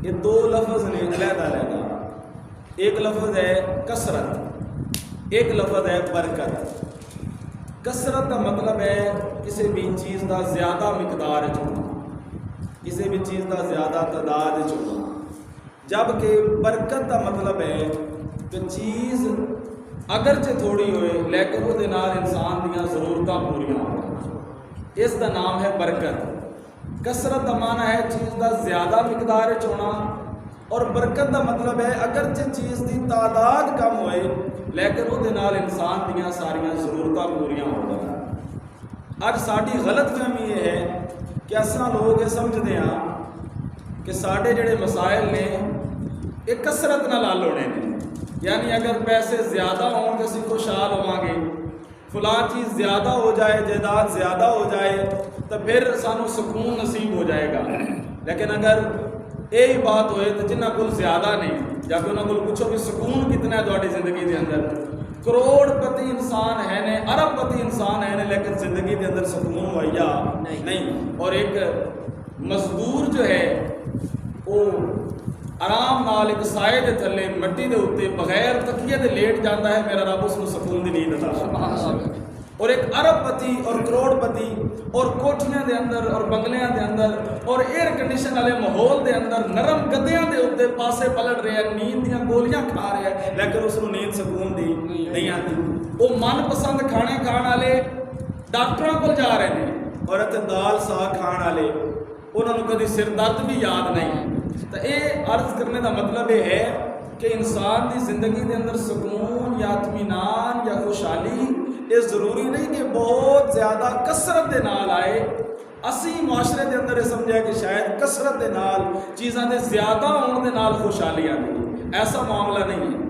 یہ دو لفظ نے علیحدہ علیحدہ. ایک لفظ ہے کثرت، ایک لفظ ہے برکت. کثرت کا مطلب ہے کسی بھی چیز کا زیادہ مقدار چنا، کسی بھی چیز کا زیادہ تعداد چنا. جبکہ برکت کا مطلب ہے کہ چیز اگرچہ تھوڑی ہوئے لیکن وہ انسان دیا ضرورتاں پوریاں ہو، اس کا نام ہے برکت. کثرت کا معنی ہے چیز کا زیادہ مقدار ہونا، اور برکت کا مطلب ہے اگرچہ چیز کی تعداد کم ہوئے لیکن وہ انسان دیا ساریاں ضرورتاں پوریاں ہو جائیں. اج ساری غلط فہمی یہ ہے کہ اصل لوگ یہ سمجھتے ہیں کہ سارے جڑے مسائل نے یہ کثرت نال حل ہونے نے. یعنی اگر پیسے زیادہ ہوں تو اسی خوشحال ہوں گے، فلاں چیز زیادہ ہو جائے، جائیداد زیادہ ہو جائے تو پھر سانو سکون نصیب ہو جائے گا. لیکن اگر یہی بات ہوئے تو جنہ کو زیادہ نہیں، جب انہوں کو پوچھو کہ سکون کتنا ہے تھوڑی زندگی کے اندر، کروڑ پتی انسان ہے نے، ارب پتی انسان ہے نے، لیکن زندگی کے اندر سکون مہیا نہیں. اور ایک مزدور جو ہے وہ آرام نال ایک سائے دے تھلے مٹی دے اوتے بغیر تکیے دے لیٹ جاتا ہے، میرا رب اس کو سکون دی نیند عطا فرمائے. اور ایک ارب پتی اور کروڑ پتی اور کوٹھیاں دے اندر اور بنگلیاں دے اندر اور ایئر کنڈیشن والے ماحول دے اندر نرم گدیاں دے اوتے پاسے پلٹ رہے ہیں، نیند دیاں گولیاں کھا رہے ہیں، لیکن اس کو نیند سکون دی نہیں آتی. وہ من پسند کھانے کھان والے ڈاکٹراں کول جا رہے ہیں، اور اتنے دال ساگ کھان والے انہوں نے کبھی سر درد بھی یاد نہیں. تو یہ عرض کرنے کا مطلب یہ ہے کہ انسان کی زندگی کے اندر سکون یا اطمینان یا خوشحالی یہ ضروری نہیں کہ بہت زیادہ کثرت دے نال آئے. اسی معاشرے کے اندر یہ سمجھا کہ شاید کثرت دے نال چیزاں دے زیادہ ہونے دے نال خوشحالی آتی، ایسا معاملہ نہیں ہے.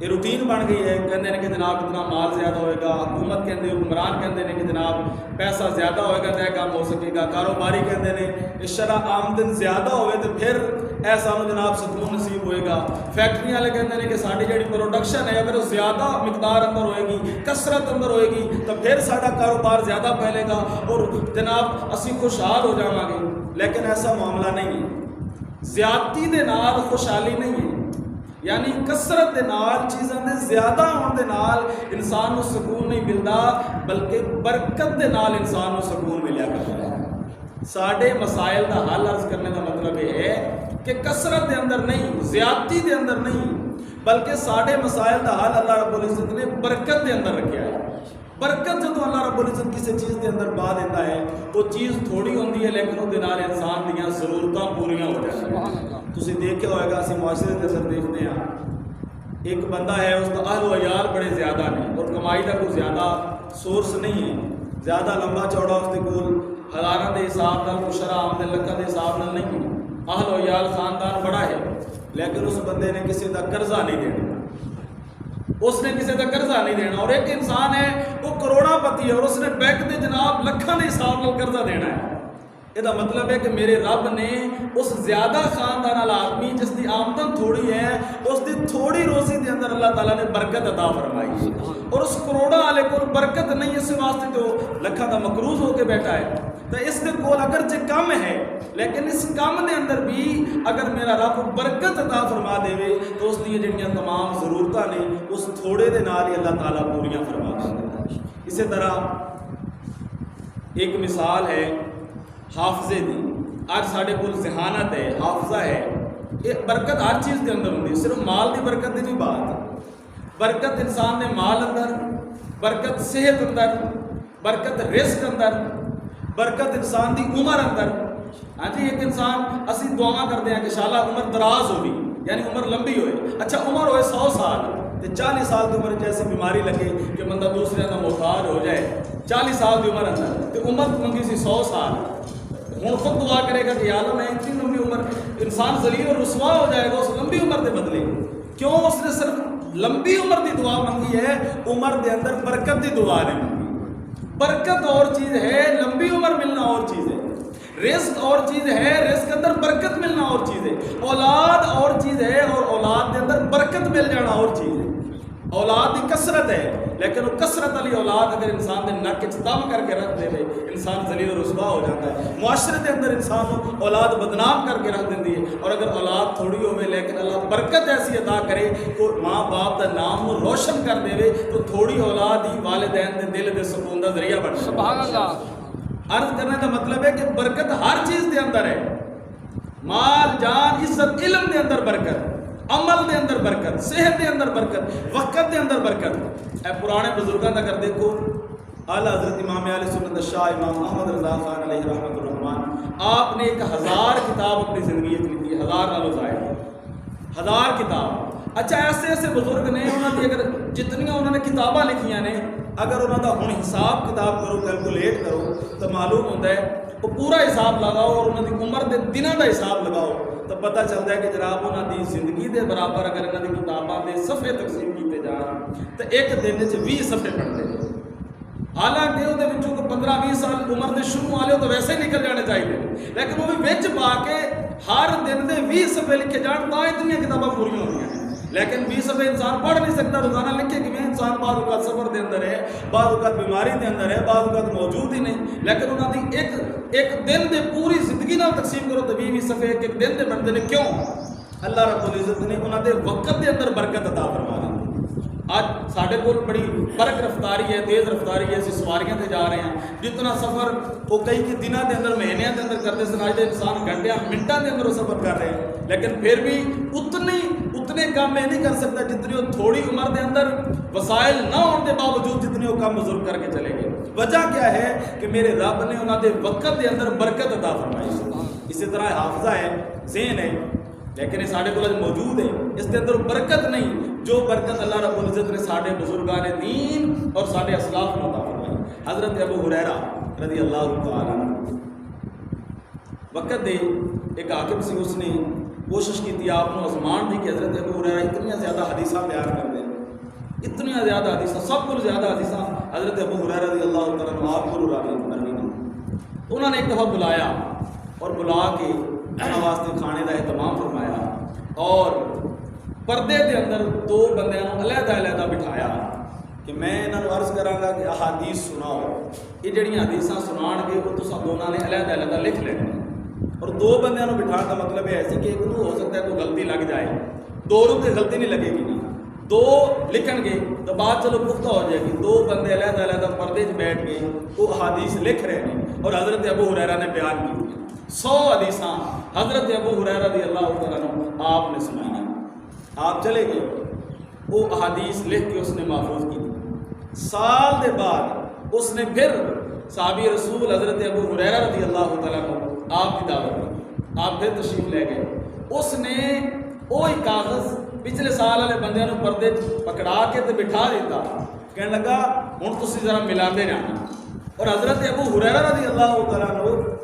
یہ روٹین بن گئی ہے. کہتے ہیں کہ جناب اتنا مال زیادہ ہوئے گا، حکومت کہتے ہیں، حکمران کہتے ہیں کہ جناب پیسہ زیادہ ہوئے گا تو یہ کام ہو سکے گا، کاروباری کہتے ہیں شرح آمدن زیادہ ہوئے تو پھر ایسا جناب سکون نصیب ہوئے گا. فیکٹری والے کہتے ہیں کہ ساری جڑی پروڈکشن ہے اگر زیادہ مقدار اندر ہوئے گی، کثرت اندر ہوئے گی تو پھر سارا کاروبار زیادہ پھیلے گا اور جناب اسی خوشحال ہو جاواں گے. لیکن ایسا معاملہ نہیں ہے. زیادتی دے نال خوشحالی نہیں ہے. یعنی کثرت دے نال چیزاں دے زیادہ ہون دے نال انسان کو سکون نہیں ملتا، بلکہ برکت دے نال انسان کو سکون ملیا کرتا ہے. ساڈے مسائل دا حل عرض کرنے کا مطلب یہ ہے کہ کثرت دے اندر نہیں، زیادتی دے اندر نہیں، بلکہ ساڈے مسائل دا حل اللہ رب العزت نے برکت دے اندر رکھا ہے. برکت جدو اللہ رب العزت کسی چیز کے اندر پا دیتا ہے وہ چیز تھوڑی ہوتی ہے لیکن وہ انسان دیا ضرورتاں پوریاں ہو جاتی ہیں. تسی دیکھے ہوئے گا اسی معاشرے کے اندر دیکھتے ہیں ایک بندہ ہے اس کا اہل و عیال بڑے زیادہ نہیں اور کمائی کا کوئی زیادہ سورس نہیں ہے، زیادہ لمبا چوڑا اس کے کول ہزاراں دے حساب نال کشرا آمدن لکھاں دے حساب نال نہیں ہے، اہل و عیال خاندان بڑا ہے، لیکن اس بندے نے کسی کا قرضہ نہیں دینا، اس نے کسی کا قرضہ نہیں دینا. اور ایک انسان ہے وہ کروڑا پتی ہے اور اس نے بینک دے جناب لکھاں دے حساب نال قرضہ دینا ہے. یہ مطلب ہے کہ میرے رب نے اس زیادہ خاندان والا آدمی جس کی آمدن تھوڑی ہے اس کی تھوڑی روزی کے اندر اللہ تعالیٰ نے برکت عطا فرمائی، اور اس کروڑا والے کو برکت نہیں، اس واسطے تو لکھاں کا مقروض ہو کے بیٹھا ہے. تو اس کے کول اگرچہ کم ہے لیکن اس کم کے اندر بھی اگر میرا رب برکت عطا فرما دے تو اس کی جڑیاں تمام ضرورتاں نے اس تھوڑے دے نال ہی اللہ تعالیٰ پوریاں فرما دے. اسی طرح ایک مثال ہے حافظے دی. آج سارے کول ذہانت ہے، حافظہ ہے، یہ برکت ہر چیز کے اندر ہوتی ہے، صرف مال کی برکت کی نہیں بات. برکت انسان نے مال اندر، برکت صحت اندر، برکت رزق اندر، برکت انسان دی عمر اندر. ہاں جی، ایک انسان اسی دعا کرتے ہیں کہ شاءاللہ عمر دراز ہوگی، یعنی عمر لمبی ہوئے. اچھا عمر ہوئے 100 سال، 40 سال کی عمر جیسے بیماری لگے کہ بندہ دوسرے کا محتاج ہو جائے، 40 سال کی عمر اندر تو عمر منگی سی 100 سال. ہوں خود دعا کرے گا کہ یا اللہ میں اتنی لمبی عمر، انسان ذلیل اور رسوا ہو جائے گا اس لمبی عمر کے بدلے. کیوں؟ اس نے صرف لمبی عمر کی دعا منگی ہے، عمر کے اندر برکت کی دعا نہیں منگی. برکت اور چیز ہے، لمبی عمر ملنا اور چیز ہے. رزق اور چیز ہے، رزق کے اندر برکت ملنا اور چیز ہے. اولاد اور چیز ہے اور اولاد کے اندر برکت مل جانا اور چیز ہے. اولاد کی کثرت ہے لیکن وہ کثرت والی اولاد اگر انسان کے نک دم کر کے رکھ دے انسان ذلیل و رسوا ہو جاتا ہے. معاشرے کے اندر انسان اولاد بدنام کر کے رکھ دینی ہے. اور اگر اولاد تھوڑی ہوئے لیکن اللہ برکت ایسی عطا کرے تو ماں باپ کا نام وہ روشن کر دے تو تھوڑی اولاد ہی والدین کے دل کے سکون کا ذریعہ بن جائے. سبحان اللہ. عرض کرنے کا مطلب ہے کہ برکت ہر چیز کے اندر ہے. مال جان عزت علم دے اندر برکت عمل دے اندر برکت صحت دے اندر برکت وقت دے اندر برکت. اے پرانے بزرگوں کا کر دیکھو اعلیٰ حضرت امام اہل سنت شاہ امام احمد رضا خان علیہ رحمۃ الرحمان آپ نے 1000 کتاب اپنی زندگی لکھی. 1000 نالوں زائد 1000 کتاب. اچھا ایسے ایسے بزرگ نے انہوں نے اگر جتنی انہوں نے کتاباں لکھیاں نے اگر انہوں کا ہوں حساب کتاب کرو کیلکولیٹ کرو تو معلوم ہوتا ہے وہ پورا حساب لگاؤ اور انہوں کی عمر دے دنوں کا حساب لگاؤ تو پتہ چلتا ہے کہ جناب انہوں کی زندگی دے برابر اگر انہوں کی کتاباں دے صفحے تقسیم کیتے جان تو ایک دن 20 صفحے پڑھتے ہیں. حالانکہ وہ 15-20 سال عمر دے شروع والے تو ویسے ہی نکل جانے چاہیے لیکن وہ بھی وچ پا کے ہر دن دے 20 صفحے لکھے جان تو اتنی کتاباں پوری ہو رہی ہیں. لیکن 20 صفحے انسان پڑھ نہیں سکتا روزانہ لکھے کہ میں انسان بعض اوقات سفر دے اندر ہے بعض اوقات بیماری دے اندر ہے بعض اوقات موجود ہی نہیں. لیکن انہوں نے ایک دن دے پوری زندگی نال تقسیم کرو تو 20 صفحے ایک دن دے بنتے ہیں. کیوں؟ اللہ رب العزت نے انہوں نے وقت دے اندر برکت عطا فرما دی. آج ساڈے کول بڑی برق رفتاری ہے تیز رفتاری ہے اسی سواریاں تے جا رہے ہیں جتنا سفر وہ کئی دنوں کے اندر مہینوں کے اندر کرتے سن آج انسان گھنٹے منٹوں کے اندر وہ سفر کر رہے ہیں. لیکن پھر بھی اتنے کام میں نہیں کر سکتا جتنی وہ تھوڑی عمر کے اندر وسائل نہ ہونے کے باوجود جتنے وہ کام بزرگ کر کے چلے گئے. وجہ کیا ہے کہ میرے رب نے انہوں نے وقت کے اندر برکت عطا فرمائی. اسی طرح حافظہ ہے ذہن ہے لیکن یہ سارے کو موجود ہے اس کے اندر برکت نہیں جو برکت اللہ رب العزت نے سارے بزرگان دین اور سارے اسلاف میں عطا فرمائی. حضرت ابو ہریرہ رضی اللہ تعالیٰ عنہ وقت دے ایک حاکم سی اس نے کوشش کی تھی آپ کو آزمان دی کہ حضرت ابو ہریرہ اتنی زیادہ حدیثاں بیان کر دیں اتنی زیادہ حدیثاں سب کو زیادہ حدیثاں حضرت ابو ہریرہ رضی اللہ تعالیٰ عنہ آپ کو راوی کرنی. انہوں نے ایک دفعہ بلایا اور بلا کے انہوں واسطے کھانے کا اہتمام فرمایا اور پردے کے اندر 2 بندیاں علیحدہ علیحدہ بٹھایا کہ میں انہوں نے عرض کراں گا کہ احادیث سناؤ. یہ جڑیاں حدیثاں سنان گے وہ تساں دونوں نے علیحدہ علیحدہ لکھ لینے اور 2 بندیاں نوں بٹھان کا مطلب ہے ایسے کہ ایک نوں ہو سکتا ہے کوئی غلطی لگ جائے 2 نوں تے غلطی نہیں لگے گی 2 لکھن گے تو بات چلو پختہ ہو جائے گی. 2 بندے علیحدہ علیحدہ پردے 'چ بیٹھ کے وہ احادیث لکھ رہے ہیں اور حضرت ابو ہریرہ نے بیان کی 100 حدیثاں حضرت ابو ہریرہ رضی اللہ تعالیٰ عنہ آپ نے سنائی. آپ چلے گئے وہ احادیث لکھ کے اس نے محفوظ کی. سال کے بعد اس نے پھر صحابی رسول حضرت ابو ہریرہ رضی اللہ تعالیٰ عنہ آپ کی دعوت کی. آپ پھر تشریف لے گئے. اس نے وہی کاغذ پچھلے سال والے بندے نوں پردے پکڑا کے تے بٹھا دیتا کہنے لگا ہوں تسی ذرا ملاندے جانا. اور حضرت ابو ہریرہ رضی اللہ تعالیٰ عنہ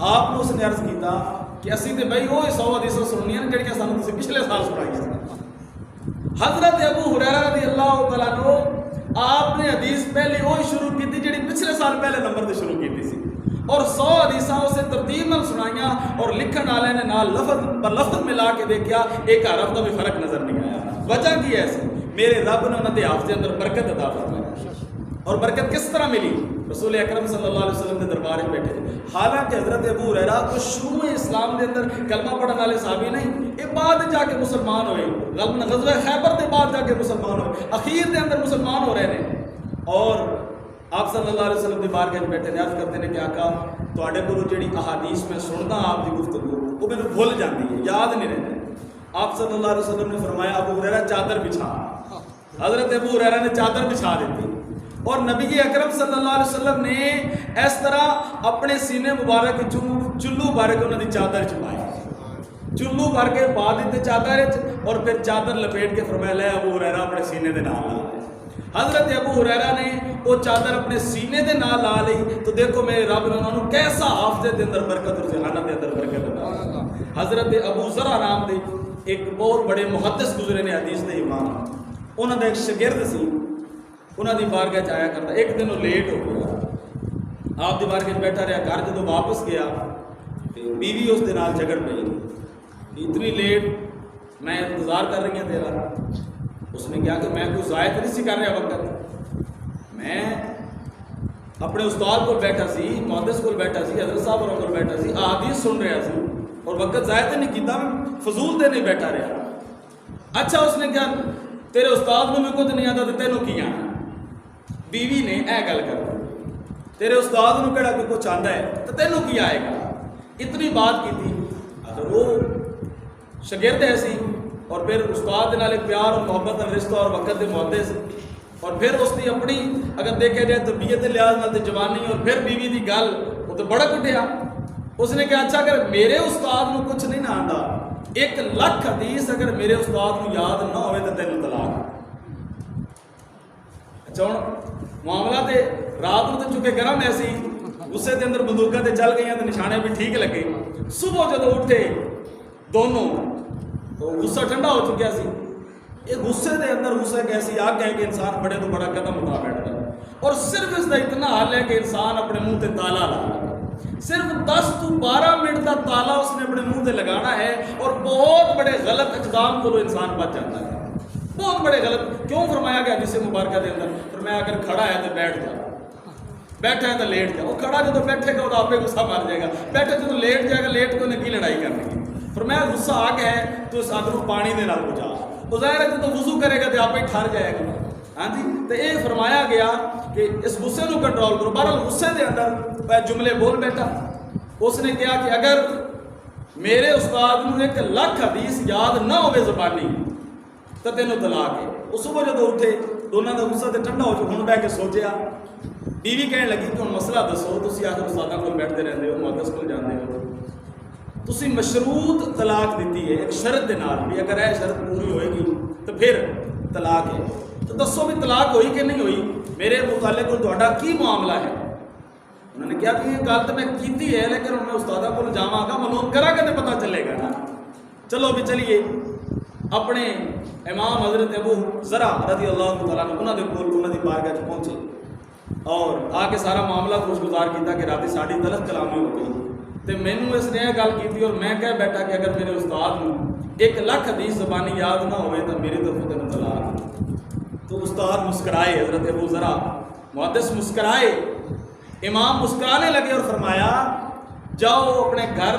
آپ نے اس نے عرض کیتا کہ اسی تے بھائی وہی 100 حدیثاں سننیاں جڑیاں سانوں تسی پچھلے سال سنائی. حضرت ابو ہریرہ رضی اللہ تعالیٰ عنہ آپ نے حدیث پہلے وہی شروع کی تھی جڑی پچھلے سال پہلے نمبر تے شروع کی سی اور 100 حدیثاں اسے ترتیب نال سنائیاں اور لکھن والے نے نال لفظ پر لفظ ملا کے دیکھا ایک حرف کا بھی فرق نظر نہیں آیا. وجہ کی ہے ایسی میرے رب نے انہوں نے حافظ کے اندر برکت عطا فرمائی. اور برکت کس طرح ملی؟ رسول اکرم صلی اللہ علیہ وسلم کے دربار میں بیٹھے تھے. حالانکہ حضرت ابو ہریرہ کو شروع اسلام کے اندر کلمہ پڑھنے والے صحابی نہیں یہ بعد جا کے مسلمان ہوئے. غزوہ خیبر کے بعد جا کے مسلمان ہوئے اخیر کے اندر مسلمان ہو رہے ہیں. اور آپ صلی اللہ علیہ وسلم کے بارگاہ بیٹھے عرض کرتے ہیں کہ آقا تواڈے کولوں جڑی احادیث میں سندا آپ کی گفتگو وہ مینوں بھول جاندی ہے یاد نہیں رہتی. آپ صلی اللہ علیہ وسلم نے فرمایا ابو ہریرہ چادر بچھا. حضرت ابو ہریرہ نے چادر بچھا دیتی اور نبی اکرم صلی اللہ علیہ وسلم نے اس طرح اپنے سینے مبارک چلو بھر کے انہوں نے چادر چھپائی. چلو بھر کے پا دیتے چادر اور پھر چادر لپیٹ کے فرمایا لے ابو ہریرہ اپنے سینے دے نال لا. حضرت ابو ہریرہ نے وہ چادر اپنے سینے دے نال لا لی تو دیکھو میرے رب نے انہوں نے کیسا حافظے دے اندر برکت اور ذہانت دے اندر برکت عطا. حضرت ابو ذر نام دے ایک بہت بڑے محدث گزرے نے حدیث دے امام. انہوں نے ایک شاگرد سی انہوں دی بارگاہ آیا کرتا. ایک دن وہ لیٹ ہو گیا آپ دی بارگاہ بیٹھا رہا. گھر جدوں واپس گیا بیوی اس دے نال جھگڑ پئی اتنی لیٹ میں انتظار کر رہی ہوں تیرا. اس نے کہا کہ میں کوئی ضائع نہیں سی کر رہا وقت میں اپنے استاد کو بیٹھا سی، محدث کو بیٹھا سی، حضرت صاحب اور کو بیٹھا سی، احادیث سن رہا سی اور وقت ضائع تو نہیں کیتا، فضول تے نہیں بیٹھا رہا. اچھا اس نے کیا تیرے استاد کو بھی کچھ نہیں آتا تو تینوں کی آنا. بیوی نے اے گل کر تیرے استاد کو کہڑا کہ کچھ آتا ہے تو تینوں کی آئے گا. اتنی بات کی تھی. اگر وہ شاگرد ایسی اور پھر استاد نال پیار اور محبت کا رشتہ اور وقت کے محدث اور پھر اس کی اپنی اگر دیکھا جائے طبیعت لحاظ نال جوانی اور پھر بیوی کی گل وہ تو بڑا کٹیا. اس نے کہا اچھا اگر میرے استاد کو کچھ نہیں نہ آتا 1,00,000 حدیث اگر میرے استاد کو یاد نہ ہوئے تو تینوں طلاق. اچھا ہوں معاملہ تے رات کو تو چکے گرم ایسی غصے کے اندر بندوقیں تے چل گئی تو نشانے بھی ٹھیک لگے. صبح جب اٹھے دونوں تو غصہ ٹھنڈا ہو چکیا سی. یہ غصے دے اندر غصہ ایک ایسی آگ ہے کہ انسان بڑے تو بڑا قدم اٹھا بیٹھتا ہے. اور صرف اس کا اتنا حال ہے کہ انسان اپنے منہ تے تالا لا صرف 10 to 12 منٹ کا تالا اس نے اپنے منہ تے لگانا ہے اور بہت بڑے غلط اقدام کو انسان بچ جاتا ہے. بہت بڑے غلط کیوں فرمایا گیا حدیث مبارکہ کے اندر فرمایا اگر کھڑا ہے تو بیٹھ جا، بیٹھا ہے تو لیٹ جا. وہ کھڑا جو تو بیٹھے گا وہ آپ پہ غصہ مار جائے گا، بیٹھے جو تو لیٹ جائے گا، لیٹ کو کی لڑائی کرنے کی. فرمایا غصہ آ گیا ہے تو اس آدمی کو پانی دے نال بجھا. وہ ظاہر ہے جو تو وضو کرے گا تو آپ ہی ٹھہر جائے گا. ہاں جی تو یہ فرمایا گیا کہ اس غصے کو کنٹرول کرو. بہرحال غصے دے اندر جملے بول بیٹھا. اس نے کہا کہ اگر میرے استاد کو 1,00,000 حدیث یاد نہ ہوئے زبانی تو تینوں طلاق ہے. وہ صبح جب اٹھے دونوں کا غصہ تو ٹھنڈا ہو چکا. ہوں بہ کے سوچیا بیوی کہنے لگی کہ ہوں مسئلہ دسو تسی آخر استادوں کو بیٹھتے رہتے ہو، محدث کو جانتے ہو، تسی مشروط طلاق دیتی ہے ایک شرط دے نال بھی اگر یہ شرط پوری ہوئے گی تو پھر طلاق ہے. تو دسو بھی طلاق ہوئی کہ نہیں ہوئی، میرے متعلق تہاڈا کی معاملہ ہے. انہوں نے کہا کہ یہ گل تو میں کیتی ہے لیکن میں استادوں کو جاواں گا معلوم کرا کہ پتہ چلے گا نا. چلو بھی چلیے اپنے امام حضرت ابو ذرا رضی اللہ تعالیٰ عنہ انہوں نے کول انہوں کی بارگاہ چ پہنچے اور آ کے سارا معاملہ خوشگزار کیتا کہ رات ساڑی طلب کلامی ہو گئی. تو مینوں اس نے یہ گل کی اور میں کہہ بیٹھا کہ اگر میرے استاد کو 1,00,000 حدیث زبانی یاد نہ ہوئے تو میری طرف تینوں طلاق. تو استاد مسکرائے، حضرت ابو ذرا محدث مسکرائے، امام مسکرانے لگے اور فرمایا جاؤ اپنے گھر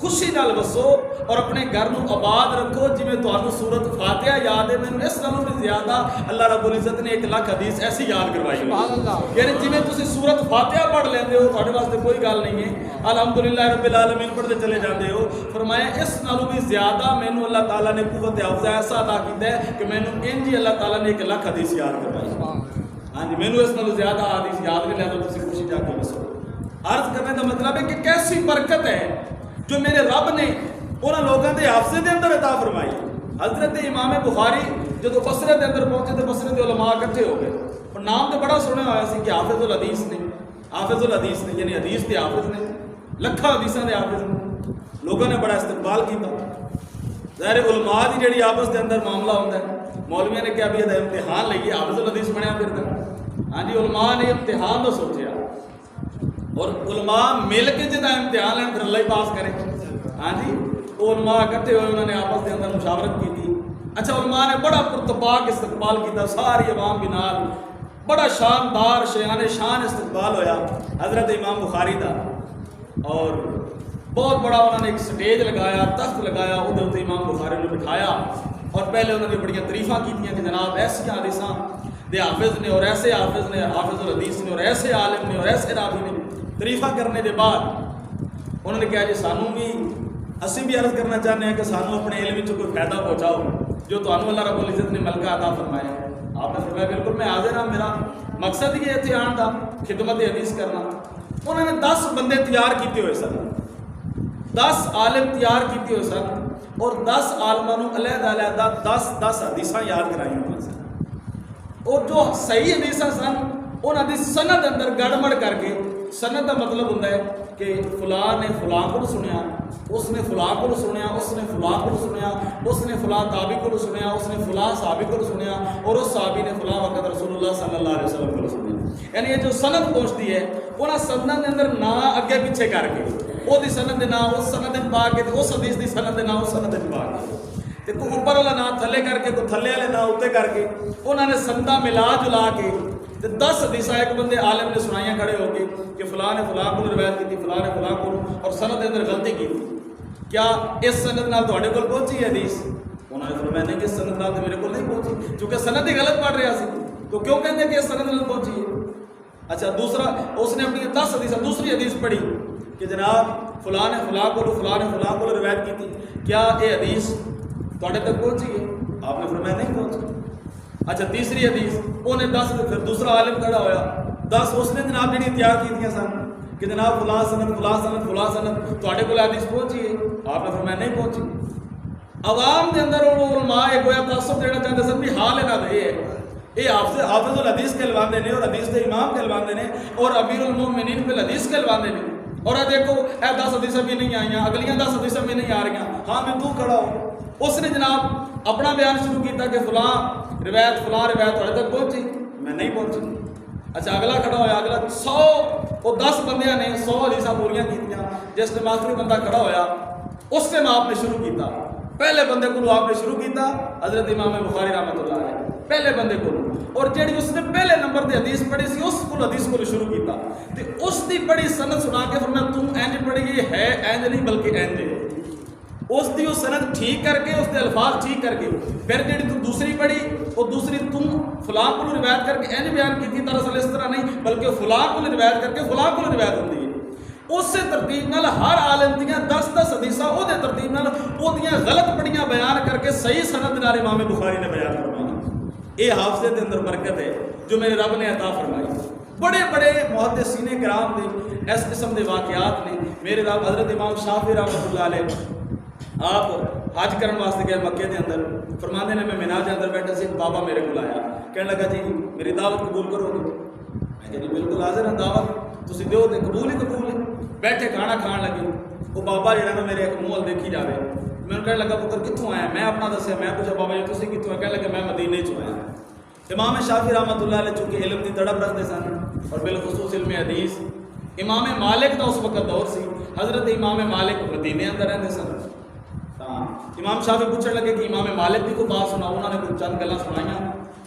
خوشی نال بسو اور اپنے گھر کو آباد رکھو جی میں تمہیں سورت فاتحہ یاد ہے. میں اس نالوں بھی زیادہ اللہ رب العزت نے 1,00,000 حدیث ایسی یاد کروائی ہوئی. یعنی جی میں تسی سورت فاتحہ پڑھ لیندے ہو تھوڑے واسطے کوئی گل نہیں ہے، الحمدللہ رب العالمین پڑھتے چلے جاندے ہو. فرمایا اس نالوں بھی زیادہ مینوں اللہ تعالیٰ نے قوت حافظہ ایسا عطا کیتا ہے کہ مینوں انج ہی اللہ تعالیٰ نے 1,00,000 حدیث یاد کروائی. ہاں جی مینوں اس نالوں زیادہ حدیث یاد نہیں لے تو تسی خوشی جا کے بسو. عرض کرنے کا مطلب ہے کہ کیسی برکت ہے جو میرے رب نے انہاں لوگوں کے حافظے کے اندر عطا فرمائی. حضرت امام بخاری جب بصرے کے اندر پہنچے تو بصرے کے علماء اکٹھے ہو گئے اور نام تو بڑا سنیا ہوا سی کہ حافظ الحدیث نے، حافظ الحدیث نے یعنی حدیث کے حافظ نے، لکھاں حدیثاں کے حافظ نے. لوگوں نے بڑا استقبال کیا. ظاہر علماء کی جڑی آپس کے اندر معاملہ ہوتا ہے، مولویوں نے کیا بھی یہ امتحان لئیے حافظ الحدیث بنیا پھر تک. ہاں جی علماء نے امتحان تو سوچیا اور علماء مل کے جدا امتحان لین پھر اللہ ہی پاس کرے. ہاں جی علماء اکٹھے ہوئے انہوں نے آپس کے اندر مشاورت کی تھی. اچھا علماء نے بڑا پرتپاک استقبال کیا، ساری عوام کے نال بڑا شاندار شیان شان استقبال ہویا حضرت امام بخاری دا. اور بہت بڑا انہوں نے ایک سٹیج لگایا، تخت لگایا، ادھر اتنے امام بخاری نے بٹھایا اور پہلے انہوں نے بڑی تعریفاں کی کہ جناب ایسی حدیثاں دے حافظ نے اور ایسے حافظ نے، حافظ الحدیث نے اور ایسے عالم نے اور ایسے راوی نے. تعریفہ کرنے کے بعد انہوں نے کہا جی سانوں بھی اسی بھی عرض کرنا چاہتے ہیں کہ سانوں اپنے علم میں کوئی فائدہ پہنچاؤ جو تمہیں اللہ رب العزت نے ملکہ عطا فرمایا. آپ نے فرمایا بالکل میں حاضر ہوں، میرا مقصد ہی اتنے آن کا خدمت حدیث کرنا. انہوں نے 10 بندے تیار کیتے ہوئے سن، 10 عالم تیار کیتے ہوئے سن اور 10 عالموں علیحدہ علیحدہ 10 حدیثاں یاد کرائی ہوئی سن. اور جو صحیح حدیثاں سن انہوں نے سند اندر گڑبڑ کر کے، سند کا مطلب ہوتا ہے کہ فلاں نے فلاں کو سنیا، اس نے فلاں کو سنیا، اس نے فلاں کو سنیا، اس نے فلاں تابعی کو سنیا، اس نے فلاں صحابی کو سنیا اور اس صحابی نے فلاں وقت رسول اللہ صلی اللہ علیہ وسلم کو سنیا. یعنی یہ جو سند پہنچتی ہے انہاں سنداں دے اندر نا اگے پیچھے کر کے وہ دی سند دے نا اس سند دے پا کے اس حدیث دی سند دے نا اس سند دے پا کے تے کوئی اوپر والا نا تھلے کر کے کوئی تھلے والے نا اوتے کر کے انہاں نے سنداں ملا جلا کے تو 10 حدیث ایک بندے عالم نے سنائیاں کھڑے ہو کے کہ فلاں نے فلاں کو روایت کی تھی، فلاں نے فلاں کو، اور سند کے اندر غلطی کی تھی، کیا اس سند نال تواڈے کول پہنچی ہے حدیث؟ انہوں نے فرمایا نہیں کہ سند نال تو میرے کول نہیں پہنچی، کیونکہ سند ہی غلط پڑھ رہا سی، تو کیوں کہتے کہ اس سند نال پہنچی ہے؟ اچھا دوسرا اس نے اپنی 10 حدیث دوسری حدیث پڑھی کہ جناب فلاں نے فلاں کو فلاں نے فلاں کو روایت کی تھی، کیا یہ حدیث تواڈے تک پہنچی ہے؟ آپ نے فرمایا نہیں پہنچی۔ اچھا تیسری حدیث انہیں 10، پھر دوسرا عالم کھڑا ہویا 10 اس نے جناب جڑی تیار کی سن کہ جناب فلاں سند فلاں سند فلاں سند تواڈے کول حدیث پہنچی ہے؟ آپ نے فرمایا نہیں پہنچی۔ عوام دے اندر علماء ایک گویا تعصب دینا چاہتے سن بھی حال انہاں دا یہ ہے، یہ حافظ الحدیث کہلواندے نے اور حدیث دے امام کہلواندے نے اور امیر المومنین فی الحدیث کہلواندے نے، اور دیکھو اے 10 حدیثاں بھی نہیں آئیاں، اگلیاں 10 حدیثاں بھی نہیں آ رہی، ہاں میں تو کھڑا ہوں۔ اس نے جناب اپنا بیان شروع کیتا کہ فلاں روایت تھوڑے تک پہنچی، میں نہیں پہنچی۔ اچھا اگلا کھڑا ہوا، اگلا 100 وہ 10 بندیاں نے 100 حدیثاں پوریاں کیتیاں، جس نے آخری بندہ کھڑا ہویا اس نے آپ نے شروع کیتا، پہلے بندے کو آپ نے شروع کیتا حضرت امام بخاری رحمۃ اللہ علیہ، پہلے بندے کو، اور جیڑی اس نے پہلے نمبر تے حدیث پڑھی سی اس کو حدیث کو شروع کیتا تے اس دی پڑھی سند سنا کے فرمایا تم انج پڑھی یہ ہے انج نہیں بلکہ انج ہے، اس دی وہ سند ٹھیک کر کے اس دے الفاظ ٹھیک کر کے پھر جیڑی تو دوسری پڑھی وہ دوسری تم فلاں کو روایت کر کے انج بیان کی تھی، دراصل اس طرح نہیں بلکہ فلاں کو روایت کر کے فلاں کو روایت ہوندی ہے۔ اس سے ترتیب نال ہر عالم دیاں 10 حدیثاں او دے ترتیب نال او دیاں غلط پڑھیاں بیان کر کے صحیح سند نال امام بخاری نے بیان فرمائی۔ یہ حافظے دے اندر برکت ہے جو میرے رب نے عطا فرمائی۔ بڑے بڑے محدثین کرام دے اس قسم دے واقعات نے، میرے رب حضرت امام شافعی رحمۃ اللہ علیہ آپ حج کرن واسطے گئے مکے دے اندر، فرماندے نے میں مینا دے اندر بیٹھا سی، ایک بابا میرے کو آیا کہنے لگا جی میری دعوت قبول کرو گے؟ میں کہ جی بالکل حاضر ہاں، دعوت تسی دیو تے قبول ہے۔ بیٹھے کھانا کھان لگے، وہ بابا جڑا نا میرے ایک منہ دیکھی جاوے، میں کہنے لگا پتر کتوں آیا؟ میں اپنا دسیا، میں پوچھا بابا جی تسی کتوں آئے؟ کہنے لگا میں مدینے چوں آیا۔ امام شافعی رحمۃ اللہ علیہ چونکہ علم کی تڑپ رکھتے سن اور بالخصوص علم حدیث، امام مالک کا اس وقت دور سی، حضرت امام مالک مدینے اندر رہتے سن، امام شافعی پوچھنے لگے کہ امام مالک کی کوئی بات سنا، انہوں نے کچھ چند گلاں سنائیاں۔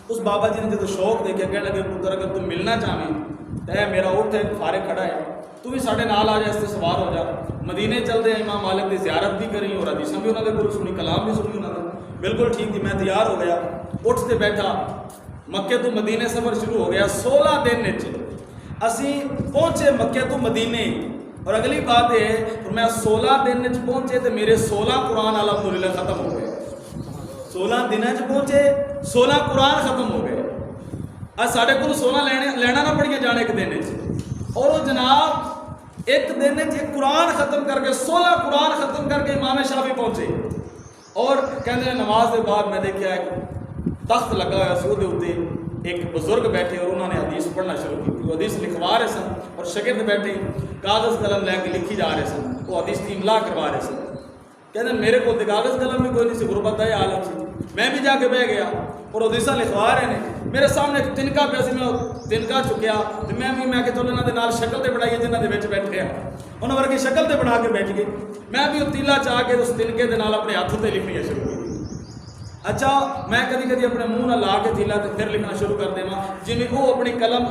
اس بابا جی نے جب شوق دیکھا کہنے لگے پتر اگر تم ملنا چاہیں تو میرا اٹھ ایک فارغ کھڑا ہے، تو بھی ساڑھے نال آ جا، اس سے سوار ہو جا، مدینے چل دے، امام مالک کی زیارت بھی کری اور حدیثاں بھی انہوں نے کول سنی، کلام بھی سنی انہوں نے۔ بالکل ٹھیک تھی، میں تیار ہو گیا، اٹھ سے بیٹھا، مکے تو مدینے سفر شروع ہو گیا۔ 16 دن اسی پہنچے مکے تو مدینے، اور اگلی بات یہ ہے میں 16 دن پہنچے تو میرے 16 قرآن الحمدللہ ختم ہو گئے۔ 16 دن پہنچے 16 قرآن ختم ہو گئے۔ اب سارے کو 16 لینا نہ پڑیاں جانے ایک دن، اور وہ جناب ایک دن ایک قرآن ختم کر کے 16 قرآن ختم کر کے امام شافعی پہنچے، اور کہتے ہیں نماز کے بعد میں دیکھا ایک تخت لگا ہوا سی، وہ ایک بزرگ بیٹھے اور انہوں نے حدیث پڑھنا شروع کی، وہ حدیث لکھوا رہے سن اور شاگرد بیٹھے کاغذ قلم لے کے لکھی جا رہے سن، وہ حدیث کی املا کروا رہے سن۔ کہتے ہیں میرے کو کاغذ قلم بھی کوئی نہیں سی، غربت ہے عالم سی، میں بھی جا کے بہ گیا اور حدیثاں لکھوا رہے ہیں، میرے سامنے ایک تنکا پیا سی، میں تنکا چکیا تو میں کہ چلو انہوں نے شکل تے بنائیے جنہوں نے بچ بیٹھے ہیں، انہوں ورگی شکل تے بنا کے بیٹھ گئے، میں بھی وہ تیلا چاہ کے اس تنکے دے نال اپنے ہاتھ تے لکھنی شروع کی۔ اچھا میں کدی کدی اپنے منہ نہ لا کے تیلا تے پھر لکھنا شروع کر دے، جی وہ اپنی قلم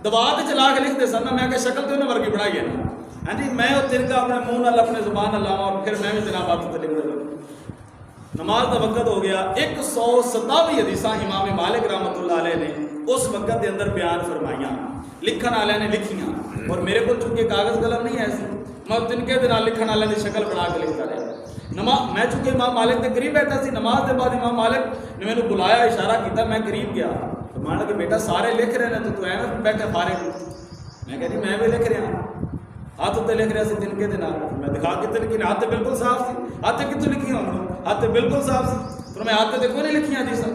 دبا کے چلا کے لکھتے سن، میں کہ شکل تے انہوں ورگی بنائیے نا، ہاں جی میں وہ تنکا اپنے منہ نال اپنے زبان نہ لاواں اور پھر میں بھی جناب ہاتھ تے لکھنے لگا۔ نماز کا وقت ہو گیا، 127 حدیثاں امام مالک رحمۃ اللہ علیہ نے اس وقت کے اندر بیان فرمائیاں، لکھن والے نے لکھیاں، اور میرے کو چونکہ کاغذ قلم نہیں ایسی، میں تنکے دے نال لکھن والے کی شکل بنا کے لکھتا رہا۔ میں چونکہ امام مالک کے قریب بیٹھا سی، نماز کے بعد امام مالک نے میرے بلایا، اشارہ کیتا، میں قریب گیا، فرمایا کہ بیٹا سارے لکھ رہے ہیں تو ایویں بیٹھے فارغ؟ میں کہ جی میں بھی لکھ رہا ہوں، ہاتھ اتنے لکھ رہا سی تنکے دے نال، میں دکھا کے لکھی، ہاتھ بالکل صاف سی، ہاتھ کتوں لکھی ہوں، ہاتھ بالکل صاف سی، پر میں ہاتھ تے کوئی نہیں لکھیاں حدیثاں۔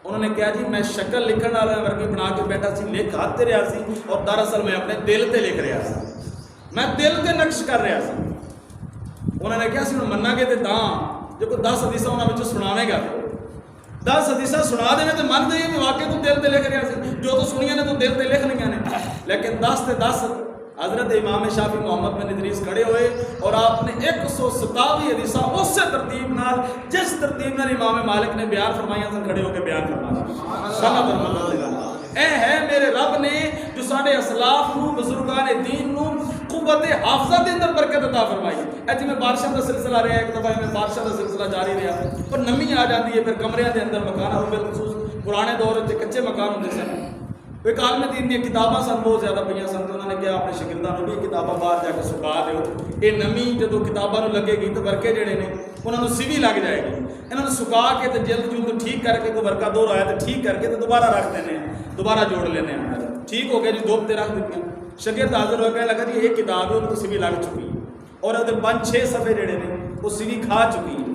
انہوں نے کہا جی میں شکل لکھن والا ورگی بنا کے بیٹھا سی، لکھ ہاتھ تے رہا سی، اور دراصل میں اپنے دل تے لکھ رہا سی، میں دل تے نقش کر رہا سی۔ انہوں نے کہا سی منا گے تو جو کوئی 10 حدیثاں انہوں نے سناوے گا، 10 حدیثاں سنا دیں تو من دے کہ واقعی تو دل تے لکھ رہا سی، جو تو سنیاں نے تو دل تے لکھ لیا نے، لیکن 10 تے 10 حضرت امام شافعی محمد بن ادریس کھڑے ہوئے اور آپ نے 127 حدیثاں اس سے ترتیب نال جس ترتیب نال امام مالک نے بیان فرمائیاں کھڑے ہو کے بیان فرمایا۔ اے ہے میرے رب نے جو ساڈے اسلاف نو بزرگان دین نو قوت حافظہ دے اندر برکت عطا فرمائی. اے جی میں بارشاں دا سلسلہ رہا ایک دفعہ میں بارشاں دا سلسلہ جاری رہا پر نمی آ جاتی ہے. پھر کمریاں دے اندر مکان ہو بالخصوص پرانے دور وچ کچے مکان ہوندے سن. ایک عالم دین دی کتاباں سن بہت زیادہ پئیاں سن تے انہوں نے کہا اپنے شاگرداں نوں بھی کتاباں باہر جا کے سکا دیو. اے نمی جدوں کتاباں نوں لگے گی تے ورکے جڑے نے انہاں نوں سیوی لگ جائے گی. انہاں نوں سکا کے تے جلد جلد ٹھیک کر کے کوئی ورکا دور آیا تے ٹھیک کر کے تے دوبارہ رکھ دینے دوبارہ جوڑ لینے ٹھیک ہو گیا جی. دو تے رکھ دتیاں. شاگرد حاضر ہو کے لگا جی یہ کتاب ہے ان کو سیوی لگ چکی ہے اور ادھر 5-6 صفحے جڑے نے وہ سیوی کھا چکی ہے.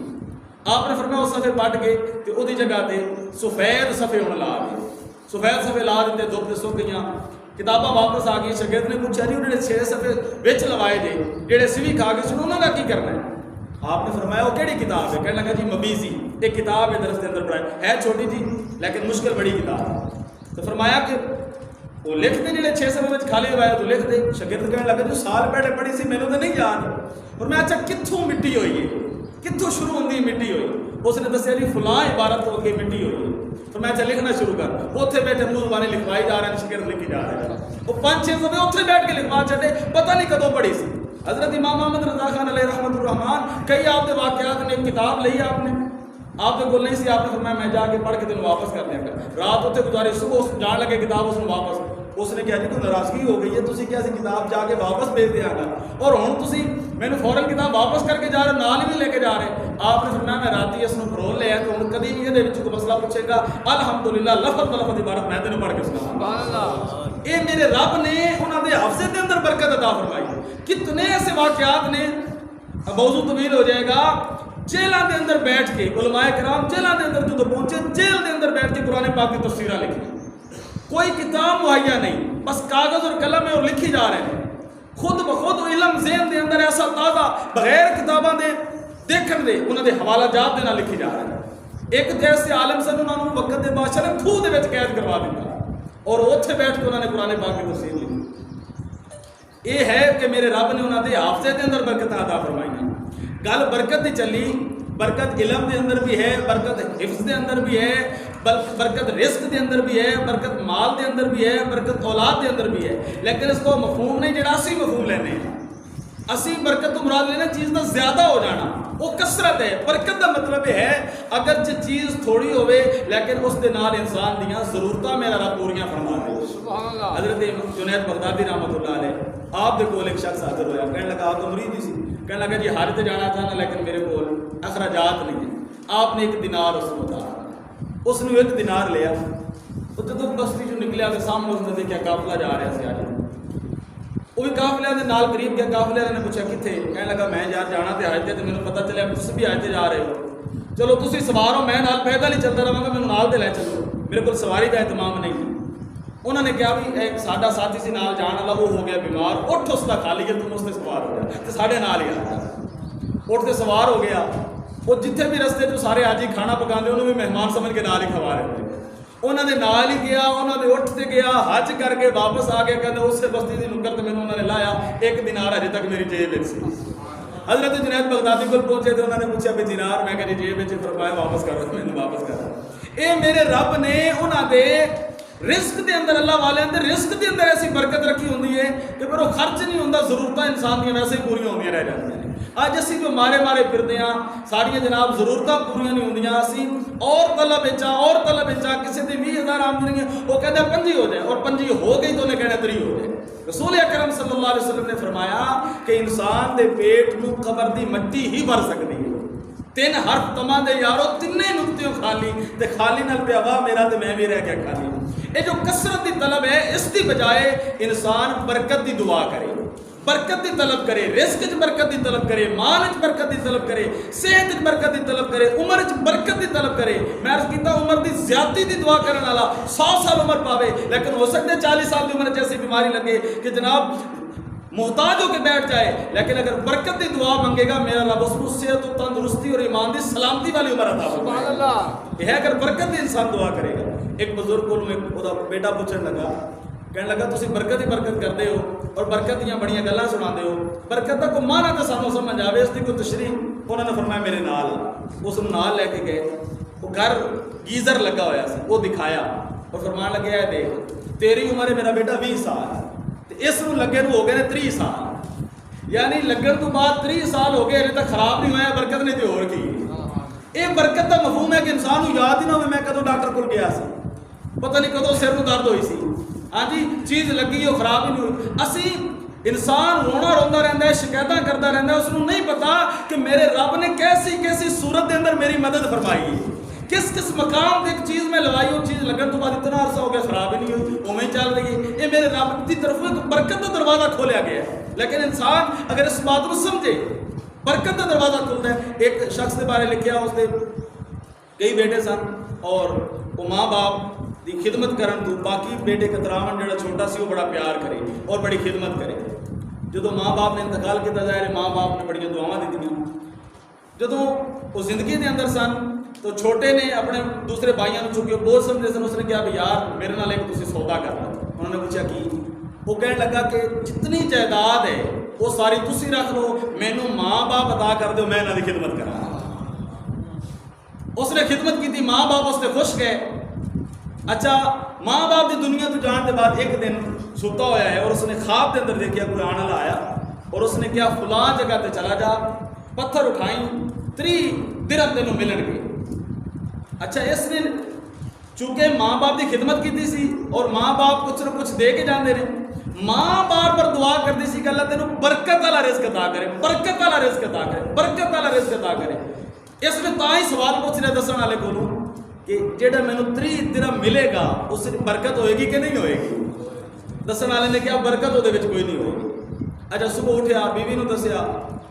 آپ نے فرمایا وہ صفحے پٹ گئے تے وہ دی جگہ تے سفید صفحے ہن لا گئے. سفید صفحے لا دیتے دھوپ تے سک گئیاں. کتاباں واپس آ گئی. شاگرد نے پوچھا جی انہوں نے 6 صفحے وچ لوائے جے جڑے سیوی کھا گئے سن انہاں دا کی کرنا ہے؟ آپ نے فرمایا وہ کیڑی کتاب ہے؟ کہنے لگا جی مبیزی ایک کتاب ہے درس کے اندر پڑھائی ہے چھوٹی جی لیکن مشکل بڑی کتاب ہے. تو فرمایا کہ وہ لکھ دے جڑے 6 صفحے وچ خالی ہوئے تو لکھ دے. شاگرد کہنے لگا جو سال پہلے پڑھی سی مینوں تے نہیں یاد. اور میں اچھا کتھوں مٹی ہوئی ہے کتھوں شروع ہوندی مٹی ہوئی؟ اس نے دسیا جی فلاں عبارت ہو کے مٹی ہوئی ہے. تو میں اچھا لکھنا شروع کر اوتھے بیٹھے منہ زبانی لکھوائی جا رہے ہیں شاگرد لکھی جا رہے ہیں. وہ 5-6 صفحے اوتھے بیٹھ کے لکھوا چھڈے پتہ نہیں کدوں پڑھی سی. حضرت امام محمد رضا خان علیہ رحمۃ الرحمان کئی آپ کے واقعات نے کتاب لئی آپ نے آپ کے کول نہیں سی. آپ نے فرمایا میں جا کے پڑھ کے تینوں واپس کر دیا کر. رات اتنے گزاری صبح جان لگے کتاب اس نے واپس. اس نے کہا جی کوئی ناراضگی ہو گئی ہے تسی کیا سی کتاب جا کے واپس بھیج دیا گا اور ہن تسی مینوں فوراً کتاب واپس کر کے جا رہے نال ہی لے کے جا رہے. آپ نے فرمایا میں راتی اس نوں پرول لیا تو ہن کدی بھی یہ کوئی مسئلہ پوچھے گا الحمدللہ لفظ بلفظ عبارت میں تینوں پڑھ کے سنا. سبحان اللہ. اے میرے رب نے انہاں دے حافظے دے اندر برکت عطا فرمائی. کتنے ایسے واقعات نے موضوع طویل ہو جائے گا. جیلاں دے اندر بیٹھ کے علماء کرام جیلاں دے اندر جو پہنچے جیل دے اندر بیٹھ کے قرآن پاک کی تفسیراں لکھی. کوئی کتاب مہیا نہیں بس کاغذ اور قلم ہے اور لکھی جا رہے ہیں. خود بخود علم ذہن دے اندر ایسا تازہ بغیر کتاباں دے دیکھن دے انہاں دے حوالہ جات دے نال لکھی جا رہے ہیں. ایک جیسے عالم سن انہاں نوں وقت دے بادشاہ نے کھوہ دے وچ قید کروا دتا اور اوتھے بیٹھ کے انہاں نے قرآن پاک کی تفسیر لکھی. یہ ہے کہ میرے رب نے انہاں دے حافظے دے اندر برکت عطا فرمائی. گل برکت دی چلی. برکت علم دے اندر بھی ہے برکت حفظ دے اندر بھی ہے برکت رزق دے اندر بھی ہے برکت مال دے اندر بھی ہے برکت اولاد دے اندر بھی ہے. لیکن اس کو مفہوم نہیں جڑا اسی مفہوم لینے ہیں. اسی برکت تو مراد لینا چیز دا زیادہ ہو جانا وہ کثرت ہے. برکت دا مطلب ہے اگر چیز تھوڑی ہوئے لیکن اس دے نال انسان دیاں ضرورتاں میرا رب پوریاں فرما دے. حضرت جنید بغدادی رحمۃ اللہ علیہ آپ دے کول ایک شخص حاضر ہویا. کہنے لگا آپ تو مرید ہی سی. کہنے لگا جی حج تے جانا تھا نا لیکن میرے کول اخراجات نہیں ہیں. آپ نے ایک دینار اس کو بتایا. اس نے ایک دینار لیا. وہ جدوں بستی چوں نکلیا تو سامنے اس نے دیکھا قافلہ جا رہا سی. آج وہ بھی قافلے دے نال قریب گیا. قافلے نے پوچھا کتنے؟ کہنے لگا میں یار جانا تے حج تے مینوں پتہ چلیا تسی بھی حج تے جا رہے ہو. چلو تسی سوار ہو میں نال پیدل ہی چلتا رہاں گا مینوں نال تے لے چلو. میرے کول سواری دا اہتمام نہیں. انہوں نے کہا بھی ایک ساڈا ساتھی سی نال جان والا وہ ہو گیا بیمار. اٹھ اس دا خالی ہے تم اس تے سوار ہو جا تے ساڈے نال ہی آ. اٹھ تے سوار ہو گیا. وہ جتھے بھی رستے جو سارے آج ہی کھانا پکاندے انہوں بھی مہمان سمجھ کے نال ہی کھوا رہے تھے. انہوں نے نال ہی گیا. انہوں نے اٹھ تے گیا حج کر کے واپس آ گیا. کہتے اس سے بستی دی نکر تے مینوں انہوں نے لایا. ایک دینار اجے تک میری جیب وچ سی. حضرت جنید بغدادی کول پہنچے تو انہوں نے پوچھا بھی دینار؟ میں کہا جیب وچ. فرمایا واپس کرو مینوں واپس کر. اے میرے رب نے انہاں دے رزق دے اندر اللہ والے اندر رزق دے اندر ایسی برکت رکھی ہوندی ہے کہ پھر وہ خرچ نہیں ہوندا. ضرورتاں انسان دیاں ویسے ہی پوریاں ہوندیاں رہ جاندیاں. اج اسی جو مارے پھردے ہاں ساڑیاں جناب ضرورتاں پوریاں نہیں ہوندیاں. اسی اور طلب چاہ کسی دی 20,000 آمدنی ہے وہ کہتا ہے 5 ہو جائے اور 5 ہو گئی تو انہیں کہنا 3 ہو جائے. رسول اکرم صلی اللہ علیہ وسلم نے فرمایا کہ انسان دے پیٹ نو قبر دی مٹی ہی بھر سکتی ہے. 3 حرف تما دے یارو تینے نقطیوں خالی تے خالی نال پیا واہ میرا تے میں بھی رہ گیا خالی. یہ جو کثرت دی طلب ہے اس دی بجائے انسان برکت دی دعا کرے برکت دی طلب کرے. رزق وچ برکت دی طلب کرے. مال وچ برکت دی طلب کرے. صحت وچ برکت دی طلب کرے. عمر وچ برکت دی طلب کرے. میں عرض کیتا عمر دی زیادتی دی دعا کرن والا 100 سال عمر پاوے لیکن ہو سکتے 40 سال کی عمر جیسی بیماری لگے کہ جناب محتاج ہو کے بیٹھ جائے. لیکن اگر برکت دی دعا منگے گا میرا رب اس کو صحت و تندرستی اور ایمان دی سلامتی والی عمر عطا فرمائے گا. یہ ہے اگر برکت دی انسان دعا کرے گا. ایک بزرگ کو وہ بیٹا پوچھنے لگا. کہنے لگا تسی برکت ہی برکت کرتے ہو اور برکت دیاں بڑیاں گلاں سناندے ہو. برکت دا کوئی معنی تے سانوں سمجھ آوے اس دی کوئی تشریح. انہوں نے فرمایا میرے نال. اس نوں نال لے کے گئے. وہ گھر گیزر لگا ہویا سی وہ دکھایا. اور فرمان لگے ہے دیکھ تیری عمر ہے میرا بیٹا 20 سال اس نو لگے نو ہو گئے نے 30 سال یعنی لگن تو بعد 30 سال ہو گئے ہلے تک خراب نہیں ہوا برکت نے تے اور کی یہ برکت کا مفہوم ہے کہ انسان کو یاد ہی نہ ہوئے میں کدو ڈاکٹر کو گیا سی پتہ نہیں کدو سر میں درد ہوئی سی ہاں جی چیز لگی وہ خراب ہی نہیں ہوئی اسی انسان رونا روندا رہندا ہے شکایتاں کرتا رہندا ہے اس کو نہیں پتا کہ میرے رب نے کیسی کیسی صورت دے اندر میری مدد فرمائی ہے کس کس مقام پہ ایک چیز میں لگائی وہ چیز لگن تو بعد اتنا عرصہ ہو گیا خراب ہی نہیں ہوئی وہ میں چل رہی ہے یہ میرے رب کی طرف ایک برکت کا دروازہ کھولیا گیا ہے لیکن انسان اگر اس بات کو سمجھے برکت کا دروازہ کھلتا ہے ایک شخص کے بارے لکھیا اس نے کئی بیٹے سن اور وہ ماں باپ دی خدمت کرن تو باقی بیٹے کا تراون جڑا چھوٹا سی وہ بڑا پیار کرے اور بڑی خدمت کرے جدو ماں باپ نے انتقال کیا ظاہر ماں باپ نے بڑی دعاواں دیتی جدو وہ زندگی دے اندر سن تو چھوٹے نے اپنے دوسرے بھائیوں کو چکے بوجھ سمجھے سن اس نے کہا بھی یار میرے نال ایک تسی سودا کر لو انہوں نے پوچھا کی وہ کہنے لگا کہ جتنی جائیداد ہے وہ ساری تسی رکھ لو مینوں ماں باپ عطا کر دو میں انہاں دی خدمت کراں اس نے خدمت کی تھی ماں باپ اس سے خوش گئے اچھا ماں باپ دی دنیا تو جان کے بعد ایک دن ستا ہوا ہے اور اس نے خواب کے اندر دیکھا کوئی آنے والا آیا اور اس نے کیا فلاں جگہ تے چلا جا پتھر اٹھائیں 30 درہم تینوں ملن گے اچھا اس نے چونکہ ماں باپ کی خدمت کی سی اور ماں باپ کچھ نہ کچھ دے کے جانے رہے ماں بار پر دعا کرتی سی کہ اللہ تینوں برکت والا رزق عطا کرے برکت والا رزق عطا کرے برکت والا رزق عطا کرے اس میں تا ہی سوال پوچھ رہے دسن والے کو کہ جیڑا مینوں 30 درہم ملے گا اس سے برکت ہوئے گی کہ نہیں ہوئے گی دسن والے نے کہا برکت وہ کوئی نہیں ہوئے گی اچھا صبح اٹھیا بیوی نو دسیا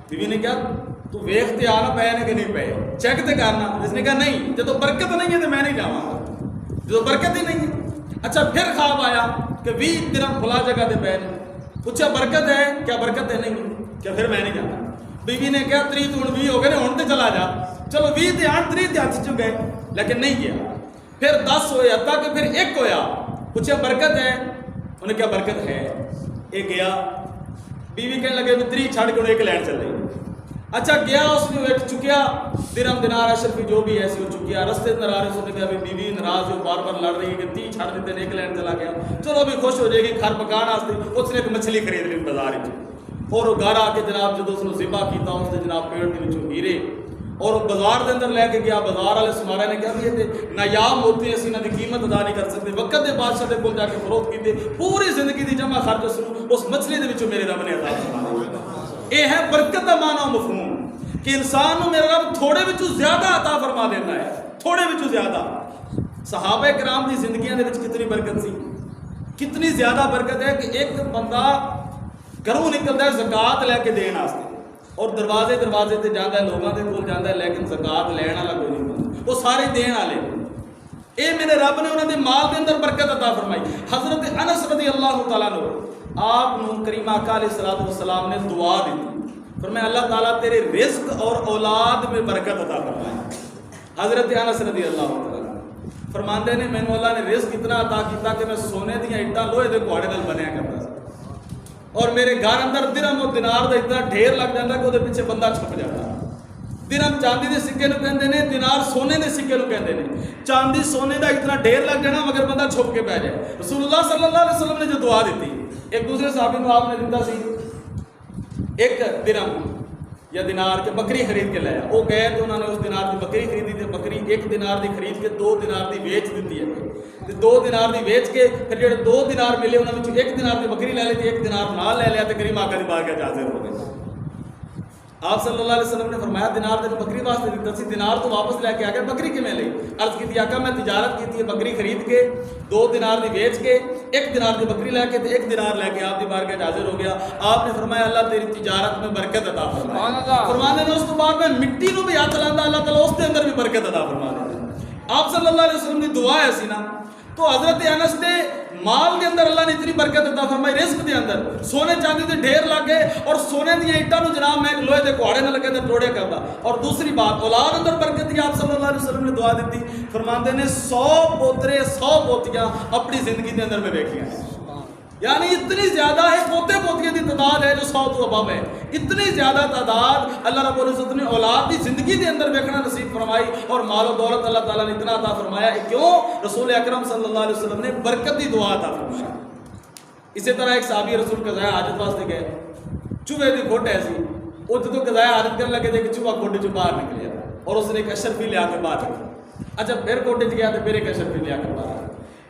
بیوی نے کہا تو ویکھتے آ نہ پے نے کہ نہیں پے چیک تے کرنا اس نے کہا نہیں جب برکت نہیں ہے تو میں نہیں جاواں گا جب برکت ہی نہیں ہے اچھا پھر خواب آیا کہ 20 درہم کھلا جگہ تے پے پوچھا برکت ہے کیا برکت ہے نہیں کیا پھر میں نہیں جانا بیوی نے کہا 30 تو 20 ہو گئے نا ہن تے چلا جا چلو 20 تے 8 30 تے ہاتھ چ گئے لیکن نہیں گیا پھر 10 ہوئے حتیٰ کہ پھر 1 ہویا پوچھا برکت ہے انہیں کیا برکت ہے ایک گیا بیوی کہنے لگے 3 چھڑ کے انہیں 1 لین چل رہی اچھا گیا اس نے ایک چکیا درہم دینار اشرفی جو بھی ایسی وہ چکیا رستے اندر آ رہے اس نے کہا بیوی ناراض ہو بار بار لڑ رہی ہے کہ 30 چھڑ دیتے ہیں 1 لین چلا گیا چلو ابھی خوش ہو جائے گی کھر پکان واسطے اس نے ایک مچھلی خرید لی بازار اور وہ گھر آ کے جناب جب اس نے ذبح کیتا اس نے جناب پیڑ کے وچوں ہیرے اور وہ بازار دے اندر لے کے گیا بازار والے سمارا نے کہا بھی یہ نایاب ہوتے ہیں اسی انہاں دی قیمت ادا نہیں کر سکتے وقت دے بادشاہ دے کول جا کے فروخت کیتے پوری زندگی دی جمع خرچ اس مچھلی دے وچوں میرے رب نے عطا فرمایا یہ ہے برکت دا معنی مفہوم کہ انسان نو میرا رب تھوڑے وچوں زیادہ عطا فرما دیتا ہے تھوڑے وچوں زیادہ صحابہ کرام دی زندگیاں دے وچ کتنی برکت سی کتنی زیادہ برکت ہے کہ ایک بندہ گھروں نکلتا ہے زکات لے کے دین واسطے اور دروازے دروازے تے جاندا ہے لوگاں دے کول جاندا ہے لیکن زکات لین والا کوئی نہیں وہ سارے دین والے اے میرے رب نے انہاں دے مال دے اندر برکت عطا فرمائی حضرت انس رضی اللہ تعالیٰ عنہ آپ نو کریم آقا علیہ الصلوۃ والسلام نے دعا دی فرمایا اللہ تعالیٰ تیرے رزق اور اولاد میں برکت عطا فرمائے حضرت انس رضی اللہ تعالیٰ فرماندے نے مینوں اللہ نے رزق اتنا عطا کیتا کہ میں سونے دیاں اٹاں لوہے دے گھوڑے نال بنیا کرتا سی اور میرے گھر اندر درہم اور دینار دا اتنا ڈھیر لگ جاتا کہ وہ پیچھے بندہ چھپ جاتا درہم چاندی دے سکے نو کہندے نے دینار سونے دے سکے نو کہندے نے چاندی سونے دا اتنا ڈھیر لگ جانا مگر بندہ چھپ کے پہ جائے رسول اللہ صلی اللہ علیہ وسلم نے جو دعا دیتی ایک دوسرے صحابی کو آپ نے دیتا سی 1 درہم یا دینار کے بکری خرید کے لایا وہ گئے تو انہوں نے اس دینار کی بکری خریدی تھی بکری 1 دینار دی خرید کے 2 دینار دی بیچ دیتی ہے 2 دینار دی بیچ کے پھر جڑے 2 دینار ملے انہوں نے 1 دینار دی بکری لے لی تھی 1 دینار نال لے لیا تو کریم آقا دی بارگاہ وچ حاضر ہو گئے آپ صلی اللہ علیہ وسلم نے فرمایا دینار تے بکری واسطے دیتا سی دینار تو واپس لے کے آ گئے بکری کیویں لئی عرض کی آقا میں تجارت کی تھی بکری خرید کے 2 دینار دی بیچ کے 1 دینار دی بکری لے کے 1 دینار لے کے آپ دی بارگاہ وچ حاضر ہو گیا آپ نے فرمایا اللہ تیری تجارت میں برکت عطا فرمائے فرمانے نے اس تو بعد میں مٹی نو بھی ہاتھ لاندا اللہ تعالی اس دے اندر بھی برکت عطا فرما دیندا آپ صلی اللہ علیہ وسلم دی دعا ہے سی نا تو حضرت انس دے مال کے اندر اللہ نے اتنی برکت عطا فرمائی رزق دے اندر سونے چاندی دے ڈھیر لگ گئے اور سونے دی اٹاں نو جناب میں لوہے دے کوڑے نہ لگے تے توڑے کردا اور دوسری بات اولاد اندر برکت دی آپ صلی اللہ علیہ وسلم نے دعا دیتی فرماندے نے 100 پوترے 100 پوتیاں اپنی زندگی دے اندر میں ویکھیاں یعنی اتنی زیادہ ہے، پوتے پوتیاں دی تعداد ہے جو 100 تو ابو ہے، اتنی زیادہ تعداد اللہ رب العزت نے اولاد دی زندگی دے اندر دیکھنا نصیب فرمائی، اور مال و دولت اللہ تعالیٰ نے اتنا عطا فرمایا، کیوں؟ رسول اکرم صلی اللہ علیہ وسلم نے برکت دی دعا عطا فرمایا۔ اسی طرح ایک صحابی رسول قضائے حاجت واسطے گئے، چوہے دی کھوٹ ایسی، وہ جدو قضائے حاجت کرنے لگے تھے کہ چوہا کھوٹے چوں باہر نکلیا، اور اس نے ایک اشرفی لیا کے باہر رکھی۔ اچھا پھر کھوٹے چ گیا تو پھر ایک اشرفی لیا کے باہر رکھی۔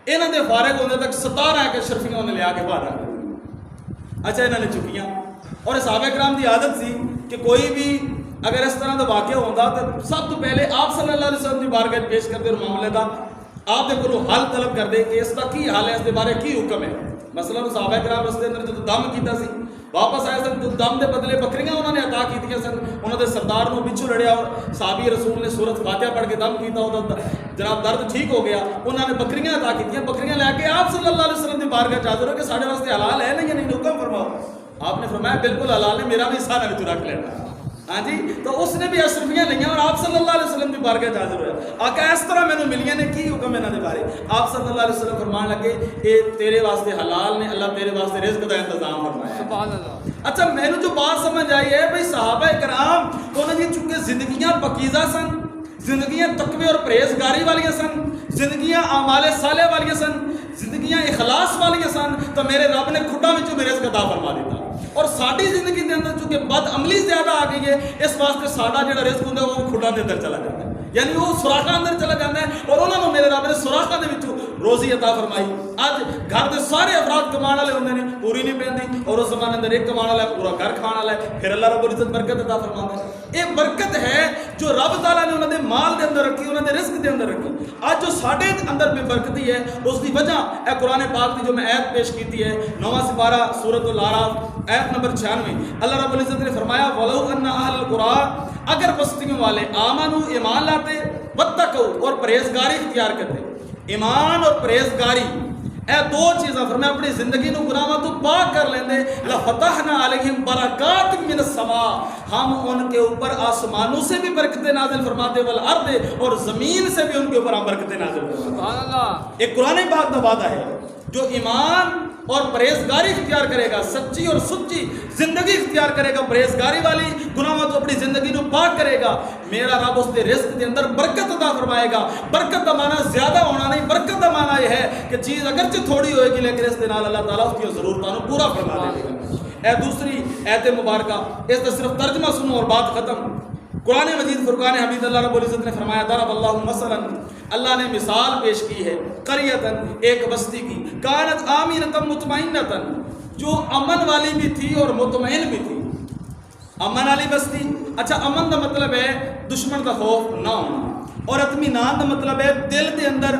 انہوں نے فارغ ہونے تک 17 ایک اشرفیوں نے لیا کے باہر رکھ۔ اچھا انہوں نے چکیاں، اور صحابہ کرام کی عادت سی کہ کوئی بھی اگر اس طرح کا واقعہ ہوتا تو سب تو پہلے آپ صلی اللہ علیہ وسلم کی بارگاہ پیش کرتے اور معاملے کا آپ کے کو حل طلب کر دے کہ اس کا کی حال ہے، اس کے بارے کی حکم ہے۔ مثلا صحابہ کرام رستے اندر جو دم کیتا سی، واپس آئے سن تو دم دے بدلے بکریاں انہوں نے عطا کیتیاں سن، انہوں نے سردار کو پچھو لڑیا اور صحابی رسول نے سورت فاتحہ پڑھ کے دم کیتا، وہ جناب درد ٹھیک ہو گیا، انہوں نے بکریاں عطا کیتیاں، بکریاں لے کے آپ صلی اللہ علیہ وسلم کی بارگاہ چ حاضر ہو کہ سارے واسطے حلال ہے نہیں، نہیں حکم فرماؤ۔ آپ نے فرمایا بالکل حلال ہے، میرا بھی حصہ نہ رکھ لینا۔ ہاں جی، تو اس نے بھی اشرفیاں لئیاں اور آپ صلی اللہ علیہ وسلم کی بارگاہ چ حاضر ہوا۔ آقا اس طرح میں نے ملیاں نے کی حکم انہاں دے بارے؟ آپ صلی اللہ علیہ وسلم فرمان لگے اے تیرے واسطے حلال نے، اللہ تیرے واسطے رزق کا انتظام فرمایا۔ سبحان اللہ۔ اچھا میں نے جو بات سمجھ آئی ہے بھئی صحابہ کرام انہوں نے چونکہ زندگیاں پاکیزہ سن، زندگیاں تقوی اور پرہیزگاری والیاں سن، زندگیاں اعمال صالح والیاں سن، زندگیاں اخلاص والیاں سن، تو میرے رب نے کھڈا وچوں بھی رزق عطا فرما دیتا۔ اور ساری زندگی کے اندر چونکہ بد عملی زیادہ آ گئی ہے، اس واسطے ساڈا جڑا رزق ہوندا وہ کھڈا دے اندر چلا جاتا ہے، یعنی وہ سوراخاں اندر چلا جاتا ہے، اور انہوں نے میرے رب نے سوراخاں دے وچوں روزی عطا فرمائی۔ اج گھر دے سارے افراد کمان والے ہوندے نے، پوری نہیں پیندی، اور اس زمانے اندر ایک کمان والا ہے پورا گھر کھان والا ہے، پھر اللہ رب العزت برکت عطا فرماتا ہے۔ یہ برکت ہے جو رب تعالیٰ نے انہوں نے مال دے اندر رکھی، انہوں نے رزق دے اندر رکھی۔ آج جو ساڈے اندر بے برکتی ہے اس کی وجہ اے قرآن پاک کی جو میں آیت پیش کیتی ہے 9واں سپارہ سورۃ الاعراف آیت نمبر 96، اللہ رب العزت نے فرمایا وَلَوْ أَنَّ أَهْلَ الْقُرَىٰ، اگر بستیوں والے آمنوا ایمان لاتے، وَاتَّقَوْا اور پرہیزگاری اختیار کرتے۔ ایمان اور پرہیزگاری اے دو چیزاں فرمایا اپنی زندگی نو گناہاں تو پاک کر لیندے، لَفَتَحْنَا عَلَيْهِمْ بَرَكَاتٍ مِّنَ السَّمَاءِ، ہم ان کے اوپر آسمانوں سے بھی برکتیں نازل فرماتے، والارض اور زمین سے بھی ان کے اوپر ہم برکتیں نازل فرماتے۔ سبحان اللہ۔ ایک قرآن پاک کا وعدہ ہے جو ایمان اور پرہیزگاری اختیار کرے گا، سچی اور سچی زندگی اختیار کرے گا، پرہیزگاری والی گناہوں تو اپنی زندگی نو پاک کرے گا، میرا رب اس کے رزق کے اندر برکت عطا فرمائے گا۔ برکت کا معنی زیادہ ہونا نہیں، برکت کا معنی یہ ہے کہ چیز اگرچہ تھوڑی ہوئے گی لیکن اس کے نال اللہ تعالیٰ اس کی ضرورتوں کو پورا فرما دے گا۔ اے دوسری ایت مبارکہ، اس کا صرف ترجمہ سنو اور بات ختم۔ قرآن مجید فرقان حمید اللہ رب العزت نے فرمایا ضرب اللہ مثلا، اللہ نے مثال پیش کی ہے، قریتن ایک بستی کی، کانت آمینۃ مطمئنۃ، جو امن والی بھی تھی اور مطمئن بھی تھی۔ امن والی بستی، اچھا امن کا مطلب ہے دشمن کا خوف نہ ہونا، اور اطمینان کا مطلب ہے دل کے اندر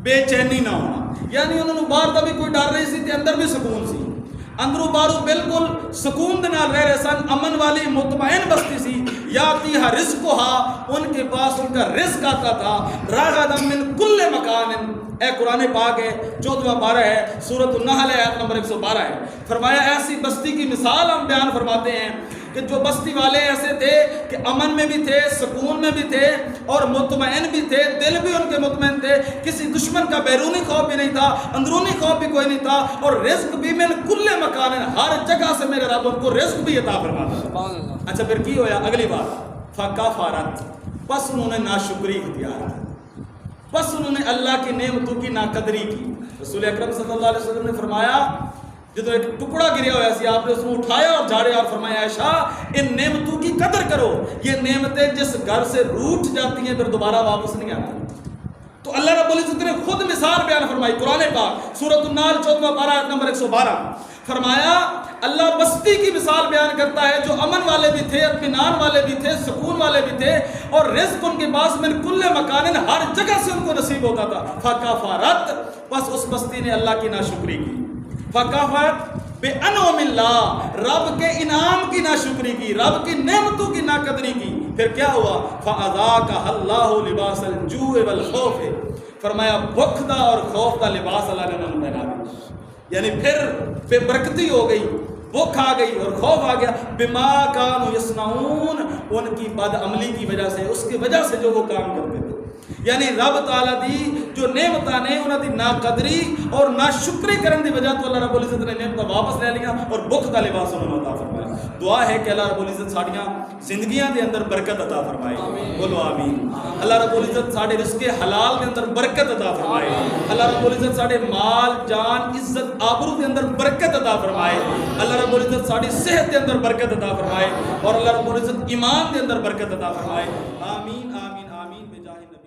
بے چینی نہ ہونا، یعنی انہوں نے باہر کا بھی کوئی ڈر نہیں سی تے اندر بھی سکون سی، اندروں باروں بالکل سکون دے نال رہ رہے سن، امن والی مطمئن بستی سی۔ یاتیہا رزقہا، ان کے پاس ان کا رزق آتا تھا، رغدا من کل مکان، اے قرآن پاک ہے 14واں پارہ ہے سورۃ النحل آیت نمبر 112 ہے۔ فرمایا ایسی بستی کی مثال ہم بیان فرماتے ہیں کہ جو بستی والے ایسے تھے کہ امن میں بھی تھے، سکون میں بھی تھے اور مطمئن بھی تھے، دل بھی ان کے مطمئن تھے، کسی دشمن کا بیرونی خوف بھی نہیں تھا، اندرونی خوف بھی کوئی نہیں تھا، اور رزق بھی من کل مکان، ہر جگہ سے میرے رب ان کو رزق بھی عطا فرماتا۔ اچھا پھر کی ہویا؟ اگلی بات فکفرت، پس انہوں نے ناشکری اختیار کی، پس انہوں نے اللہ کی نعمتوں کی ناقدری کی۔ رسول اکرم صلی اللہ علیہ وسلم نے فرمایا جب ایک ٹکڑا گریا ہوا سی آپ نے اس کو اٹھایا اور جھاڑیا اور فرمایا عائشہ ان نعمتوں کی قدر کرو، یہ نعمتیں جس گھر سے روٹھ جاتی ہیں پھر دوبارہ واپس نہیں آتی۔ تو اللہ رب العزت نے خود مثال بیان فرمائی قرآن پاک سورۃ النحل 14واں پارہ آیت نمبر 112، فرمایا اللہ بستی کی مثال بیان کرتا ہے جو امن والے بھی تھے، اطمینان والے بھی تھے، سکون والے بھی تھے، اور رزق ان کے پاس من کل مکان، ہر جگہ سے ان کو نصیب ہوتا تھا۔ فکفرت، بس اس بستی نے اللہ کی ناشکری کی۔ فکفرت بانعم اللہ، رب کے انعام کی ناشکری کی، رب کی نعمتوں کی ناقدری کی۔ پھر کیا ہوا؟ فاذاقها اللہ لباس الجوع والخوف، فرمایا بھوک دا اور خوف کا لباس اللہ نے انہیں پہنا دیا، یعنی پھر بے برکتی ہو گئی، بھوک آ گئی اور خوف آ گیا، بما کانوا یصنعون، ان کی بد عملی کی وجہ سے، اس کی وجہ سے جو وہ کام کرتے تھے۔ یعنی رب تعالی دی جو نعمتاں نے انہاں دی ناقدری اور ناشکری کرن دی وجہ تو اللہ رب العزت نے نعمتاں واپس لے لیا اور بخت دا لباس انہوں نے عطا فرمایا. دعا ہے کہ اللہ رب العزت ساڈیاں زندگیاں دے اندر برکت عطا فرمائے. بولو آمین. اللہ رب العزت ساڈے رزق حلال دے اندر برکت عطا فرمائے. اللہ رب العزت ساڈے مال جان عزت آبرو دے اندر برکت عطا فرمائے. اللہ رب العزت ساڈی صحت دے اندر برکت عطا فرمائے اور اللہ رب العزت ایمان دے اندر برکت عطا فرمائے. آمین آمین آمین بجاہ نبی.